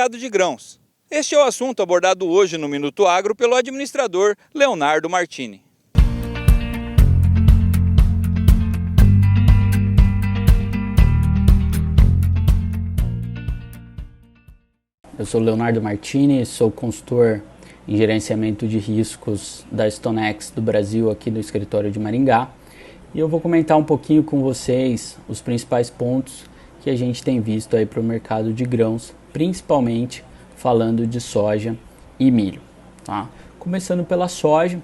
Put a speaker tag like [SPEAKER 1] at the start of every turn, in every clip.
[SPEAKER 1] mercado de grãos. Este é o assunto abordado hoje no Minuto Agro pelo administrador Leonardo Martini.
[SPEAKER 2] Eu sou Leonardo Martini, sou consultor em gerenciamento de riscos da StoneX do Brasil aqui no escritório de Maringá. E eu vou comentar um pouquinho com vocês os principais pontos que a gente tem visto aí para o mercado de grãos, principalmente falando de soja e milho. Tá? Começando pela soja,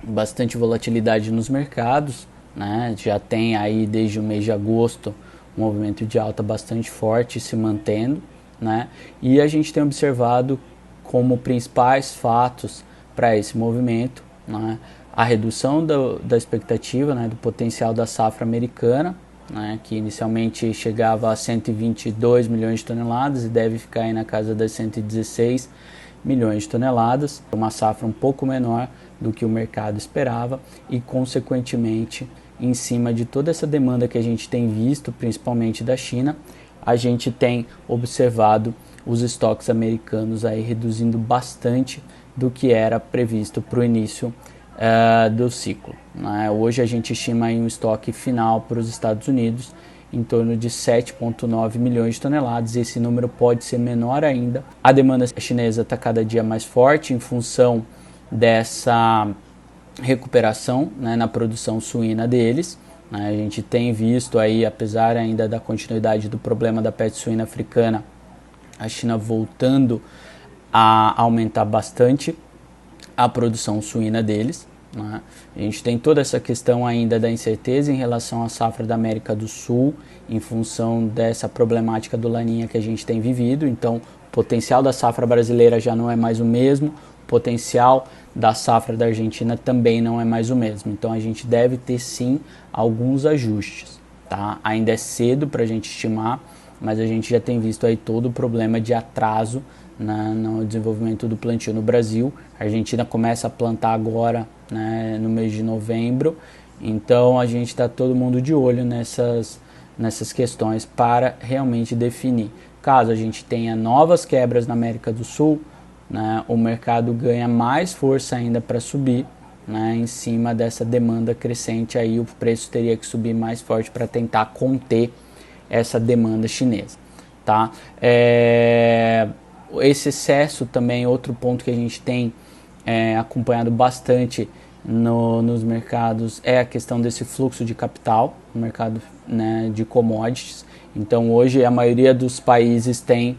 [SPEAKER 2] bastante volatilidade nos mercados, né? Já tem aí desde o mês de agosto um movimento de alta bastante forte se mantendo, né? E a gente tem observado como principais fatos para esse movimento, né, a redução da expectativa, né, do potencial da safra americana, né, que inicialmente chegava a 122 milhões de toneladas e deve ficar aí na casa das 116 milhões de toneladas, uma safra um pouco menor do que o mercado esperava e, consequentemente, em cima de toda essa demanda que a gente tem visto, principalmente da China, a gente tem observado os estoques americanos aí reduzindo bastante do que era previsto para o início do ciclo, né? Hoje a gente estima aí um estoque final para os Estados Unidos em torno de 7,9 milhões de toneladas. Esse número pode ser menor ainda. A demanda chinesa está cada dia mais forte em função dessa recuperação, né, na produção suína deles. A gente tem visto aí, apesar ainda da continuidade do problema da peste suína africana, a China voltando a aumentar bastante a produção suína deles, né? A gente tem toda essa questão ainda da incerteza em relação à safra da América do Sul, em função dessa problemática do Laninha que a gente tem vivido. Então, o potencial da safra brasileira já não é mais o mesmo, o potencial da safra da Argentina também não é mais o mesmo. Então, a gente deve ter sim alguns ajustes, tá? Ainda é cedo para a gente estimar, mas a gente já tem visto aí todo o problema de atraso no desenvolvimento do plantio no Brasil. A Argentina começa a plantar agora, né, no mês de novembro, então a gente está todo mundo de olho nessas questões para realmente definir. Caso a gente tenha novas quebras na América do Sul, né, o mercado ganha mais força ainda para subir, né, em cima dessa demanda crescente, aí o preço teria que subir mais forte para tentar conter essa demanda chinesa, tá? Esse excesso também, outro ponto que a gente tem acompanhado bastante nos mercados, é a questão desse fluxo de capital no mercado, né, de commodities. Então hoje a maioria dos países tem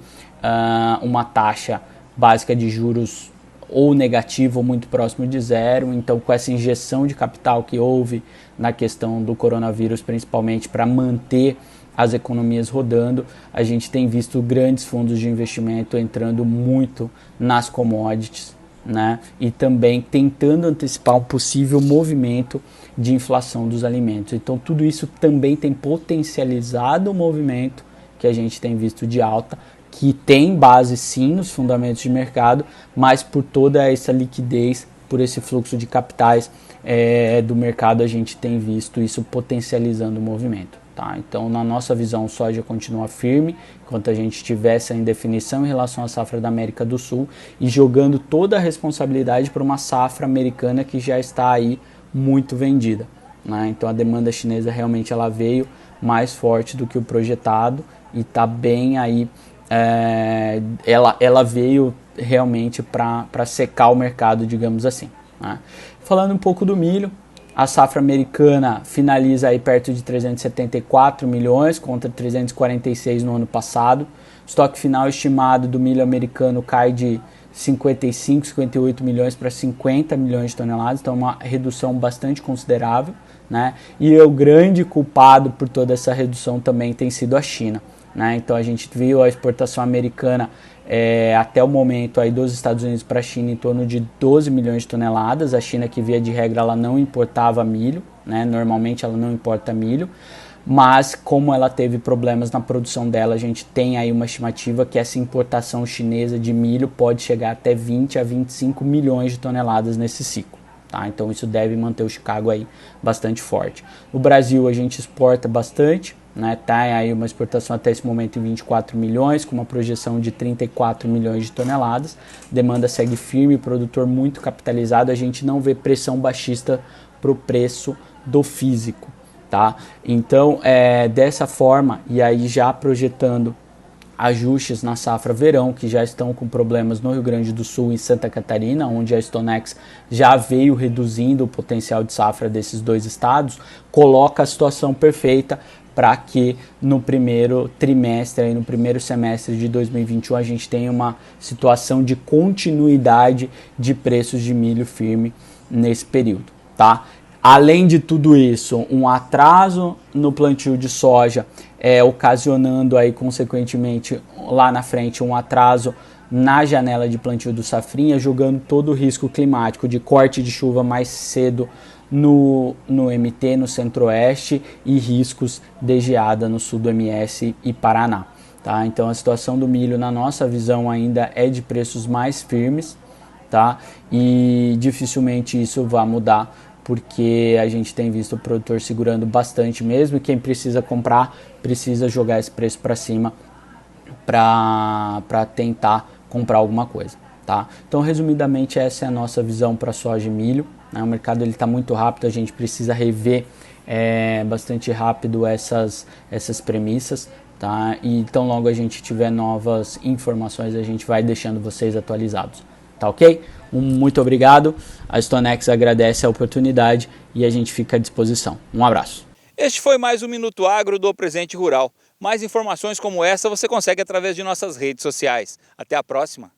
[SPEAKER 2] uma taxa básica de juros ou negativo ou muito próximo de zero. Então, com essa injeção de capital que houve na questão do coronavírus, principalmente para manter as economias rodando, a gente tem visto grandes fundos de investimento entrando muito nas commodities, né? E também tentando antecipar um possível movimento de inflação dos alimentos. Então tudo isso também tem potencializado o movimento que a gente tem visto de alta, que tem base sim nos fundamentos de mercado, mas por toda essa liquidez, por esse fluxo de capitais do mercado, a gente tem visto isso potencializando o movimento. Tá? Então, na nossa visão, soja continua firme, enquanto a gente tiver essa indefinição em relação à safra da América do Sul e jogando toda a responsabilidade para uma safra americana que já está aí muito vendida, né? Então, a demanda chinesa realmente ela veio mais forte do que o projetado e está bem aí, ela veio realmente para secar o mercado, digamos assim, né? Falando um pouco do milho, a safra americana finaliza aí perto de 374 milhões contra 346 no ano passado. O estoque final estimado do milho americano cai de 55, 58 milhões para 50 milhões de toneladas, então uma redução bastante considerável, né? E o grande culpado por toda essa redução também tem sido a China, né? Então a gente viu a exportação americana até o momento aí dos Estados Unidos para a China em torno de 12 milhões de toneladas. A China, que via de regra ela não importava milho, né? Normalmente ela não importa milho, mas como ela teve problemas na produção dela, a gente tem aí uma estimativa que essa importação chinesa de milho pode chegar até 20 a 25 milhões de toneladas nesse ciclo. Tá? Então isso deve manter o Chicago aí bastante forte. No Brasil a gente exporta bastante, né? Tá aí uma exportação até esse momento em 24 milhões, com uma projeção de 34 milhões de toneladas. Demanda segue firme, produtor muito capitalizado, a gente não vê pressão baixista para o preço do físico, tá? Então, dessa forma, e aí já projetando ajustes na safra verão, que já estão com problemas no Rio Grande do Sul e Santa Catarina, onde a Stonex já veio reduzindo o potencial de safra desses dois estados, coloca a situação perfeita para que no primeiro trimestre, aí no primeiro semestre de 2021, a gente tenha uma situação de continuidade de preços de milho firme nesse período, tá? Além de tudo isso, um atraso no plantio de soja, ocasionando aí consequentemente lá na frente um atraso na janela de plantio do safrinha, jogando todo o risco climático de corte de chuva mais cedo no MT, no centro-oeste, e riscos de geada no sul do MS e Paraná. Tá? Então a situação do milho, na nossa visão, ainda é de preços mais firmes, tá? E dificilmente isso vai mudar, porque a gente tem visto o produtor segurando bastante mesmo, e quem precisa comprar precisa jogar esse preço para cima para tentar comprar alguma coisa, tá? Então, resumidamente, essa é a nossa visão para soja e milho, né? O mercado está muito rápido, a gente precisa rever bastante rápido essas premissas, tá? E então logo a gente tiver novas informações, a gente vai deixando vocês atualizados. Tá ok? Muito obrigado. A Stonex agradece a oportunidade e a gente fica à disposição. Um abraço.
[SPEAKER 1] Este foi mais um Minuto Agro do Presente Rural. Mais informações como essa você consegue através de nossas redes sociais. Até a próxima.